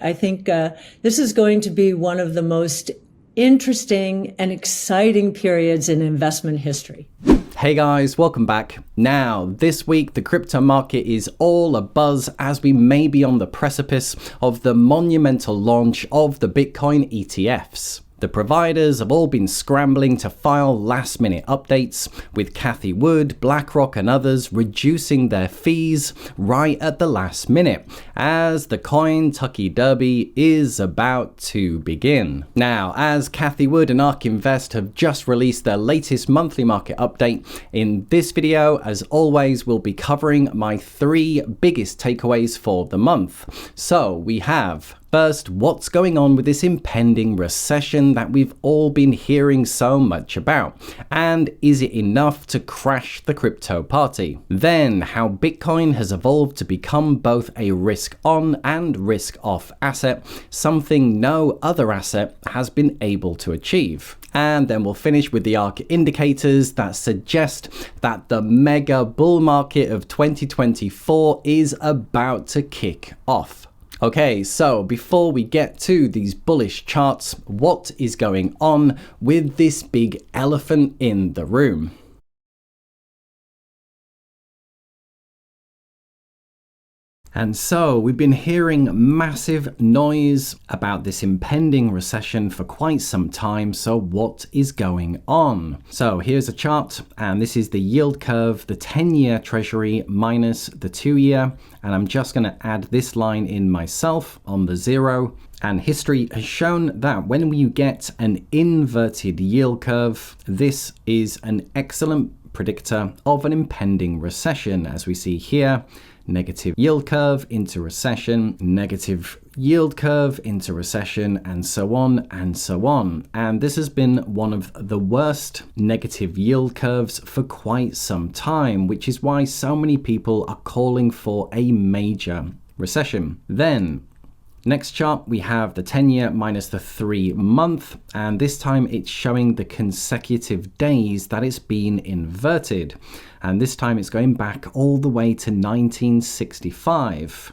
I think this is going to be one of the most interesting and exciting periods in investment history. Hey guys, welcome back. Now, this week the crypto market is all abuzz as we may be on the precipice of the monumental launch of the Bitcoin ETFs. The providers have all been scrambling to file last-minute updates, with Cathie, BlackRock and others reducing their fees right at the last minute, as the Coin-Tucky Derby is about to begin. Now, as Cathie and ARK Invest have just released their latest monthly market update, in this video, as always, we'll be covering my 3 biggest takeaways for the month. So, we have first, what's going on with this impending recession that we've all been hearing so much about? And is it enough to crash the crypto party? Then, how Bitcoin has evolved to become both a risk-on and risk-off asset, something no other asset has been able to achieve. And then we'll finish with the ARK indicators that suggest that the mega bull market of 2024 is about to kick off. Okay, so before we get to these bullish charts, what is going on with this big elephant in the room? And so we've been hearing massive noise about this impending recession for quite some time. So what is going on? So here's a chart, and this is the yield curve, the 10-year treasury minus the 2-year. And I'm just going to add this line in myself on the 0. And history has shown that when you get an inverted yield curve, this is an excellent predictor of an impending recession, as we see here. Negative yield curve into recession, negative yield curve into recession, and so on and so on. And this has been one of the worst negative yield curves for quite some time, which is why so many people are calling for a major recession. Then, next chart, we have the 10-year minus the 3-month, and this time it's showing the consecutive days that it's been inverted. And this time it's going back all the way to 1965.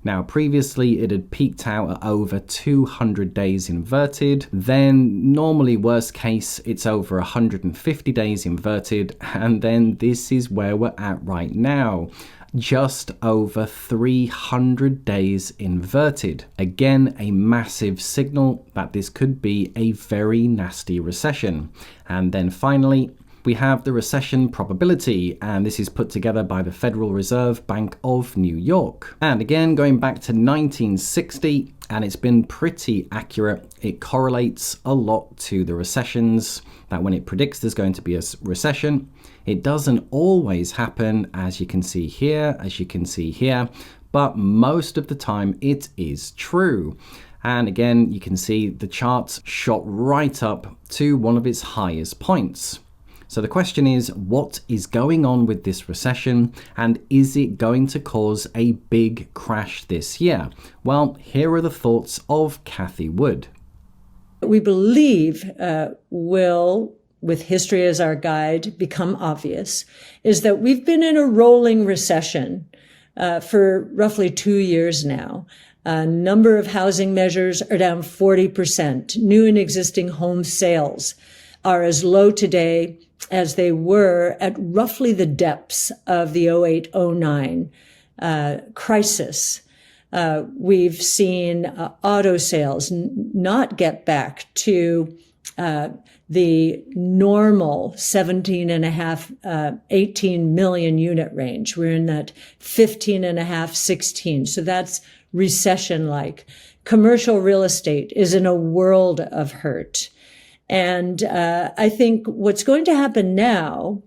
Now, previously it had peaked out at over 200 days inverted. Then, normally worst case, it's over 150 days inverted. And then this is where we're at right now. Just over 300 days inverted. Again, a massive signal that this could be a very nasty recession. And then finally, we have the recession probability, and this is put together by the Federal Reserve Bank of New York. And again, going back to 1960, and it's been pretty accurate. It correlates a lot to the recessions, that when it predicts there's going to be a recession, it doesn't always happen, as you can see here, but most of the time it is true. And again, you can see the chart shot right up to one of its highest points. So the question is, what is going on with this recession, and is it going to cause a big crash this year? Well, here are the thoughts of Cathie. We believe will, with history as our guide, become obvious, is that we've been in a rolling recession for roughly 2 years now. A number of housing measures are down 40%. New and existing home sales are as low today as they were at roughly the depths of the 08-09 crisis. We've seen auto sales not get back to the normal 17.5, 18 million unit range. We're in that 15.5, 16. So that's recession-like. Commercial real estate is in a world of hurt. And I think what's going to happen now,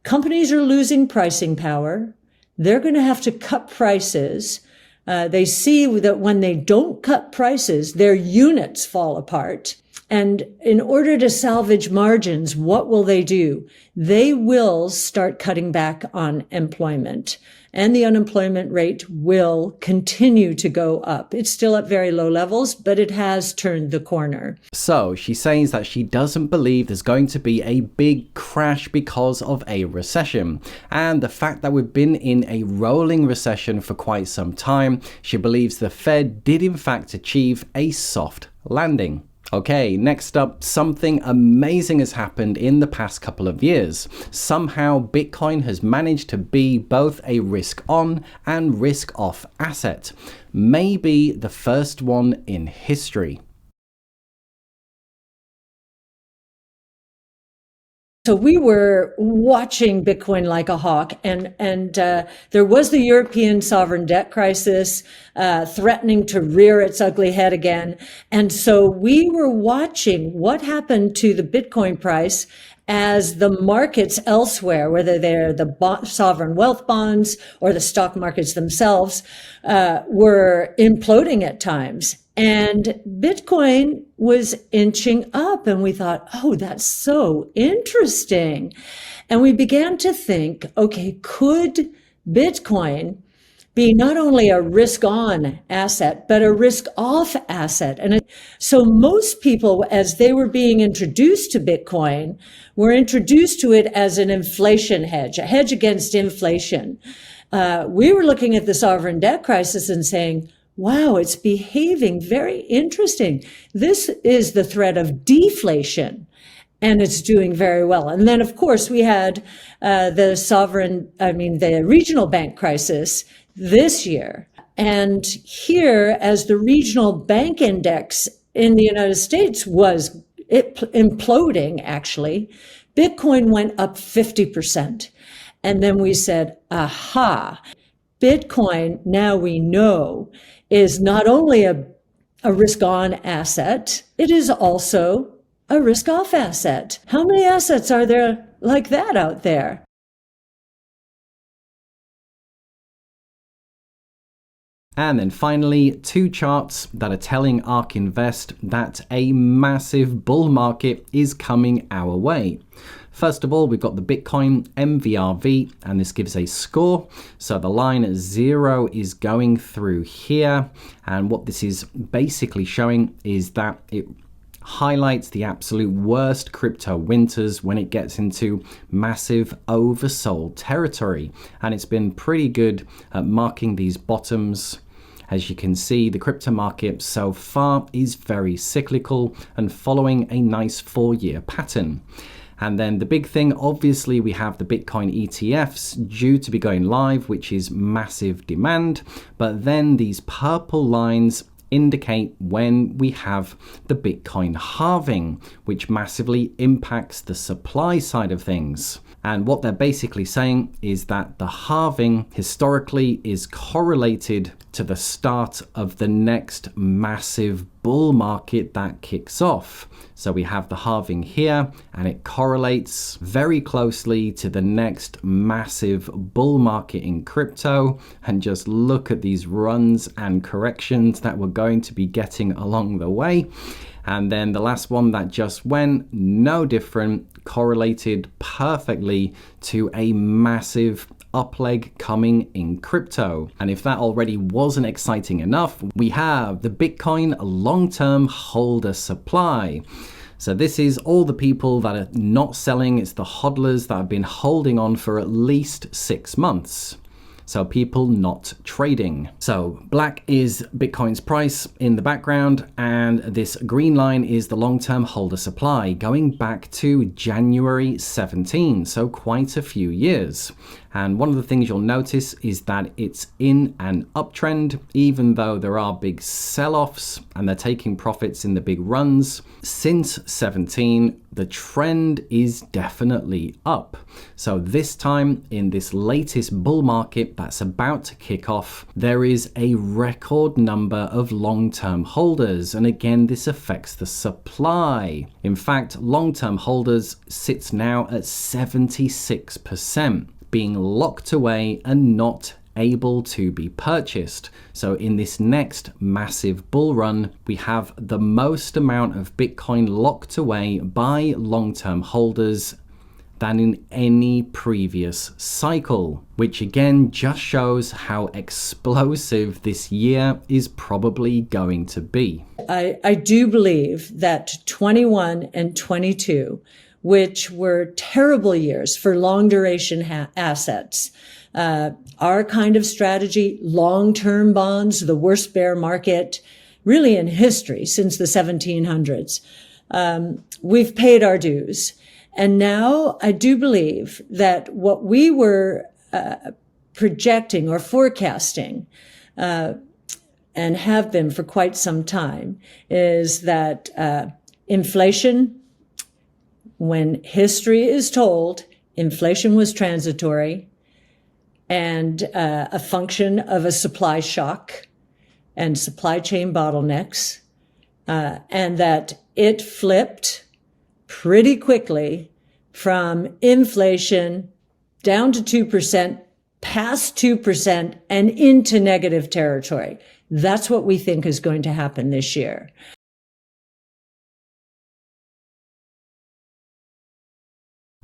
companies are losing pricing power. They're going to have to cut prices. They see that when they don't cut prices, their units fall apart. And in order to salvage margins, what will they do? They will start cutting back on employment, and the unemployment rate will continue to go up. It's still at very low levels, but it has turned the corner. So she says that she doesn't believe there's going to be a big crash because of a recession. And the fact that we've been in a rolling recession for quite some time, she believes the Fed did in fact achieve a soft landing. Okay, next up, something amazing has happened in the past couple of years. Somehow Bitcoin has managed to be both a risk on and risk off asset. Maybe the first one in history. So we were watching Bitcoin like a hawk, and there was the European sovereign debt crisis threatening to rear its ugly head again. And so we were watching what happened to the Bitcoin price as the markets elsewhere, whether they're the sovereign wealth bonds or the stock markets themselves, were imploding at times. And Bitcoin was inching up, and we thought, oh, that's so interesting. And we began to think, okay, could Bitcoin be not only a risk-on asset, but a risk-off asset? And so most people, as they were being introduced to Bitcoin, were introduced to it as an inflation hedge, a hedge against inflation. We were looking at the sovereign debt crisis and saying, wow, it's behaving very interesting. This is the threat of deflation, and it's doing very well. And then, of course, we had the regional bank crisis this year. And here, as the regional bank index in the United States was imploding, actually, Bitcoin went up 50%. And then we said, aha, Bitcoin, now we know, is not only a risk-on asset, it is also a risk-off asset. How many assets are there like that out there? And then finally, two charts that are telling ARK Invest that a massive bull market is coming our way. First of all, we've got the Bitcoin MVRV, and this gives a score. So the line 0 is going through here. And what this is basically showing is that it highlights the absolute worst crypto winters when it gets into massive oversold territory. And it's been pretty good at marking these bottoms. As you can see, the crypto market so far is very cyclical and following a nice 4-year pattern. And then the big thing, obviously, we have the Bitcoin ETFs due to be going live, which is massive demand. But then these purple lines indicate when we have the Bitcoin halving, which massively impacts the supply side of things. And what they're basically saying is that the halving historically is correlated to the start of the next massive bull market that kicks off. So we have the halving here, and it correlates very closely to the next massive bull market in crypto. And just look at these runs and corrections that we're going to be getting along the way. And then the last one that just went, no different, correlated perfectly to a massive upleg coming in crypto. And if that already wasn't exciting enough, we have the Bitcoin long-term holder supply. So this is all the people that are not selling. It's the hodlers that have been holding on for at least 6 months. So people not trading. So black is Bitcoin's price in the background, and this green line is the long-term holder supply going back to January 17, so quite a few years. And one of the things you'll notice is that it's in an uptrend, even though there are big sell-offs and they're taking profits in the big runs. Since 17, the trend is definitely up. So this time, in this latest bull market that's about to kick off, there is a record number of long-term holders. And again, this affects the supply. In fact, long-term holders sits now at 76%. Being locked away and not able to be purchased. So in this next massive bull run, we have the most amount of Bitcoin locked away by long-term holders than in any previous cycle, which again just shows how explosive this year is probably going to be. I do believe that 21 and 22, which were terrible years for long duration assets, our kind of strategy, long-term bonds, the worst bear market really in history since the 1700s, we've paid our dues. And now I do believe that what we were projecting or forecasting, and have been for quite some time, is that inflation, when history is told, inflation was transitory and a function of a supply shock and supply chain bottlenecks, and that it flipped pretty quickly from inflation down to 2%, past 2%, and into negative territory. That's what we think is going to happen this year.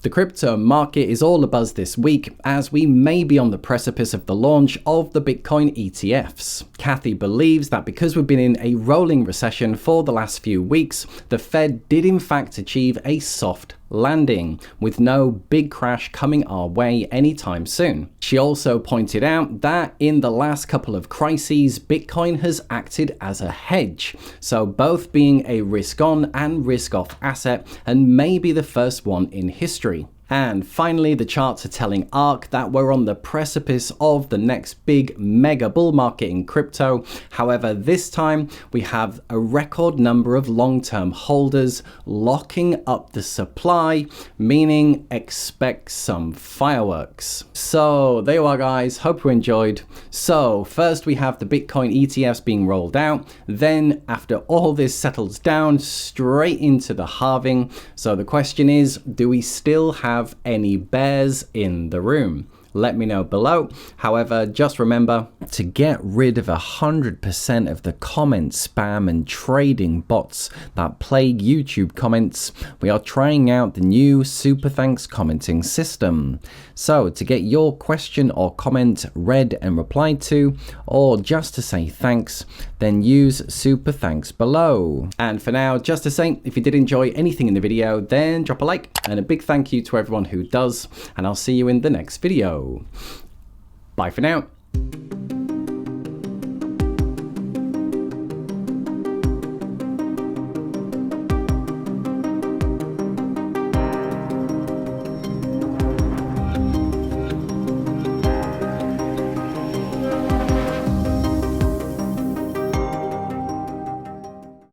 The crypto market is all abuzz this week, as we may be on the precipice of the launch of the Bitcoin ETFs. Cathie believes that because we've been in a rolling recession for the last few weeks, the Fed did in fact achieve a soft landing, with no big crash coming our way anytime soon. She also pointed out that in the last couple of crises, Bitcoin has acted as a hedge, so both being a risk-on and risk-off asset, and maybe the first one in history. And finally, the charts are telling ARK that we're on the precipice of the next big mega bull market in crypto. However, this time we have a record number of long-term holders locking up the supply, meaning expect some fireworks. So there you are, guys. Hope you enjoyed. So first we have the Bitcoin ETFs being rolled out. Then after all this settles down, straight into the halving. So the question is, do we still have any bears in the room? Let me know below. However, just remember to get rid of 100% of the comment spam and trading bots that plague YouTube comments. We are trying out the new SuperThanks Commenting system. So to get your question or comment read and replied to, or just to say thanks, then use SuperThanks below. And for now, just to say, if you did enjoy anything in the video, then drop a like, and a big thank you to everyone who does, and I'll see you in the next video. Bye for now.